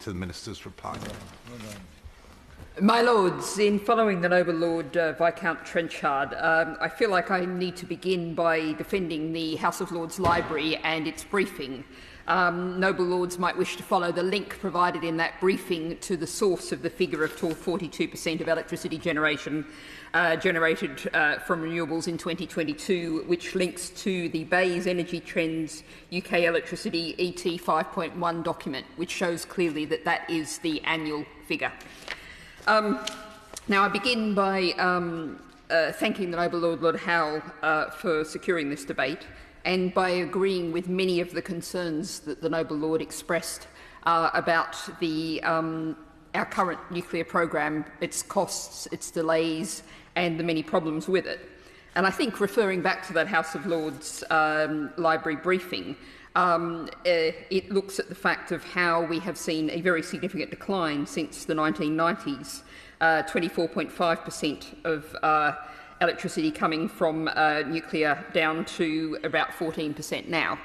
to the Minister's reply. My Lords, in following the Noble Lord Viscount Trenchard, I feel like I need to begin by defending the House of Lords Library and its briefing. Noble Lords might wish to follow the link provided in that briefing to the source of the figure of 42% of electricity generation generated from renewables in 2022, which links to the BEIS Energy Trends UK Electricity ET 5.1 document, which shows clearly that that is the annual figure. Now, I begin by thanking the Noble Lord, Lord Howell, for securing this debate, and by agreeing with many of the concerns that the Noble Lord expressed about our current nuclear program, its costs, its delays, and the many problems with it. And I think, referring back to that House of Lords Library briefing, it looks at the fact of how we have seen a very significant decline since the 1990s, 24.5% of electricity coming from nuclear down to about 14% now.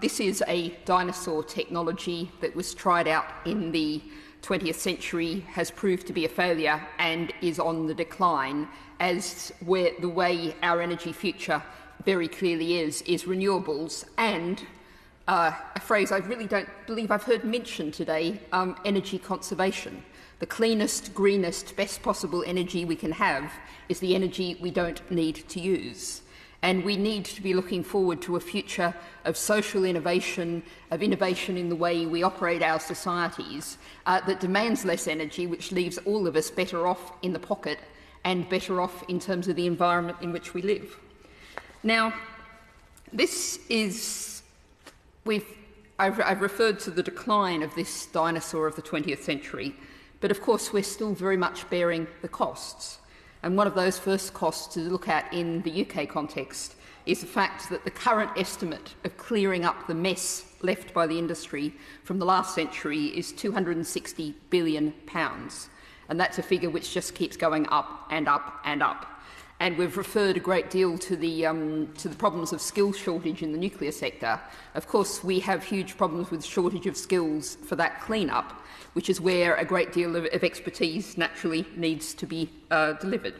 This is a dinosaur technology that was tried out in the 20th century, has proved to be a failure and is on the decline, as the way our energy future very clearly is renewables and a phrase I really don't believe I've heard mentioned today, energy conservation. The cleanest, greenest, best possible energy we can have is the energy we don't need to use. And we need to be looking forward to a future of social innovation, of innovation in the way we operate our societies, that demands less energy, which leaves all of us better off in the pocket and better off in terms of the environment in which we live. Now, this is, I've referred to the decline of this dinosaur of the 20th century, but of course we're still very much bearing the costs. And one of those first costs to look at in the UK context is the fact that the current estimate of clearing up the mess left by the industry from the last century is £260 billion. And that's a figure which just keeps going up and up and up. And we've referred a great deal to the problems of skill shortage in the nuclear sector. Of course, we have huge problems with shortage of skills for that clean-up, which is where a great deal of expertise naturally needs to be delivered.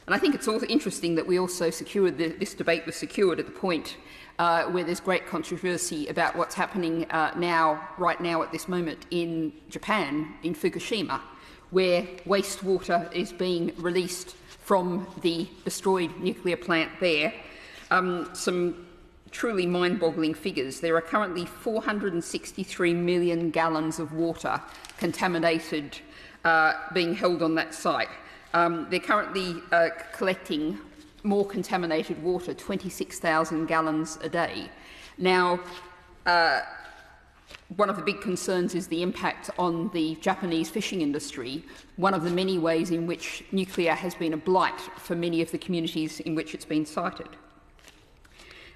And I think it's also interesting that we also secured, this debate was secured at the point where there's great controversy about what's happening right now at this moment in Japan, in Fukushima, where wastewater is being released from the destroyed nuclear plant there. Some truly mind-boggling figures. There are currently 463 million gallons of water contaminated being held on that site. They're currently collecting more contaminated water, 26,000 gallons a day. Now, one of the big concerns is the impact on the Japanese fishing industry, one of the many ways in which nuclear has been a blight for many of the communities in which it's been sited.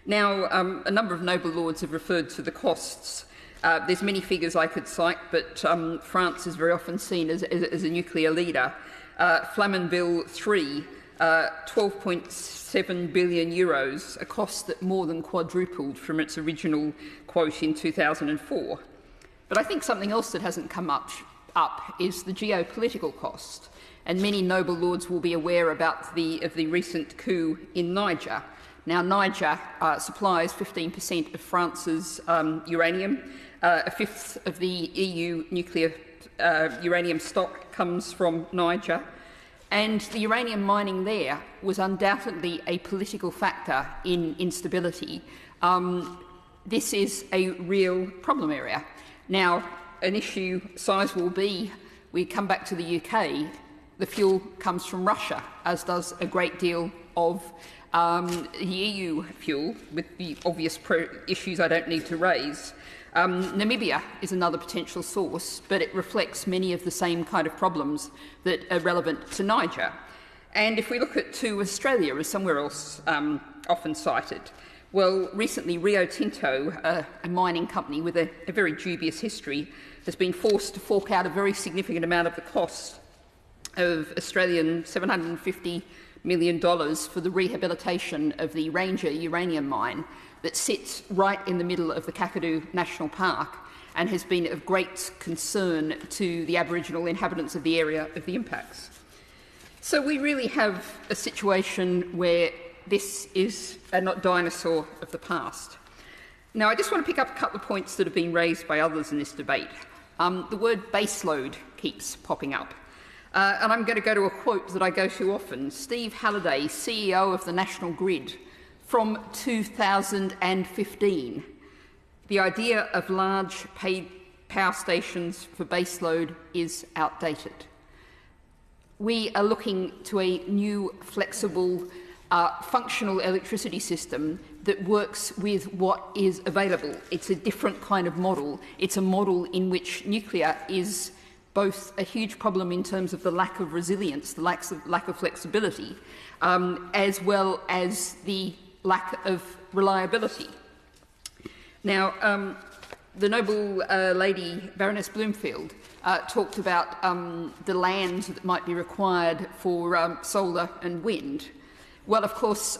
Now, a number of Noble Lords have referred to the costs. There's many figures I could cite, but France is very often seen as a nuclear leader. Flamanville 3, 12.7 billion euros, a cost that more than quadrupled from its original quote in 2004. But I think something else that hasn't come up is the geopolitical cost. And many Noble Lords will be aware about the recent coup in Niger. Now, Niger supplies 15% of France's uranium. A fifth of the EU nuclear uranium stock comes from Niger. And the uranium mining there was undoubtedly a political factor in instability. This is a real problem area. Now, an issue size will be, we come back to the UK, the fuel comes from Russia, as does a great deal of the EU fuel, with the obvious issues I don't need to raise. Namibia is another potential source, but it reflects many of the same kind of problems that are relevant to Niger. And if we look to Australia as somewhere else often cited, well, recently Rio Tinto, a mining company with a very dubious history, has been forced to fork out a very significant amount of the cost of Australian $750 million for the rehabilitation of the Ranger uranium mine that sits right in the middle of the Kakadu National Park and has been of great concern to the Aboriginal inhabitants of the area of the impacts. So we really have a situation where this is a not dinosaur of the past. Now, I just want to pick up a couple of points that have been raised by others in this debate. The word baseload keeps popping up. And I'm going to go to a quote that I go to often. Steve Halliday, CEO of the National Grid, from 2015. The idea of large paid power stations for baseload is outdated. We are looking to a new, flexible, functional electricity system that works with what is available. It's a different kind of model. It's a model in which nuclear is both a huge problem in terms of the lack of resilience, the lack of flexibility, as well as the lack of reliability. Now, the noble lady, Baroness Bloomfield, talked about the land that might be required for solar and wind. Well, of course,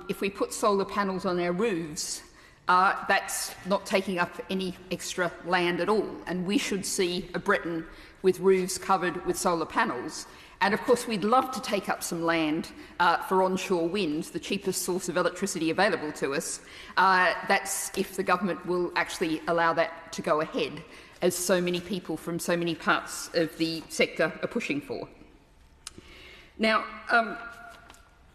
if we put solar panels on our roofs, that's not taking up any extra land at all, and we should see a Britain with roofs covered with solar panels. And of course, we'd love to take up some land for onshore wind, the cheapest source of electricity available to us. That's if the government will actually allow that to go ahead, as so many people from so many parts of the sector are pushing for. Now,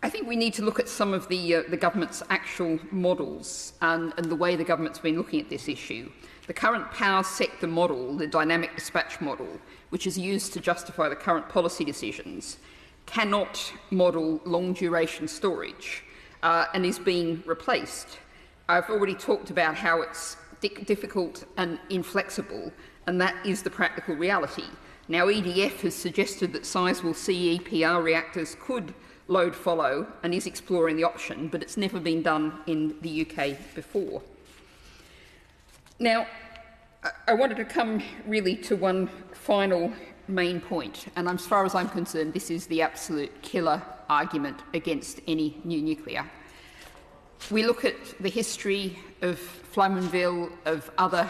I think we need to look at some of the government's actual models and the way the government's been looking at this issue. The current power sector model, the dynamic dispatch model, which is used to justify the current policy decisions, cannot model long-duration storage and is being replaced. I've already talked about how it's difficult and inflexible, and that is the practical reality. Now, EDF has suggested that Sizewell C EPR reactors could load follow and is exploring the option, but it's never been done in the UK before. Now, I wanted to come really to one final main point, and as far as I'm concerned, this is the absolute killer argument against any new nuclear. We look at the history of Flamanville, of other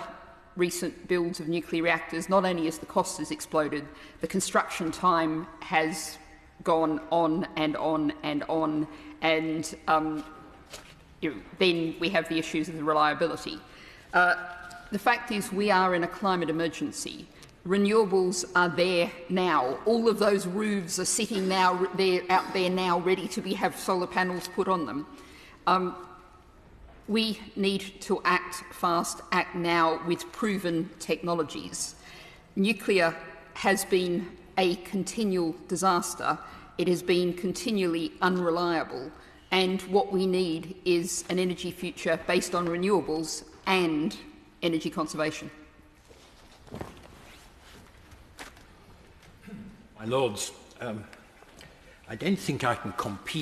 recent builds of nuclear reactors. Not only has the cost has exploded, the construction time has gone on and on and on, and then we have the issues of the reliability. The fact is we are in a climate emergency. Renewables are there now. All of those roofs are sitting now, they're out there now ready to have solar panels put on them. We need to act fast, act now with proven technologies. Nuclear has been a continual disaster. It has been continually unreliable. And what we need is an energy future based on renewables and energy conservation. My Lords, I don't think I can compete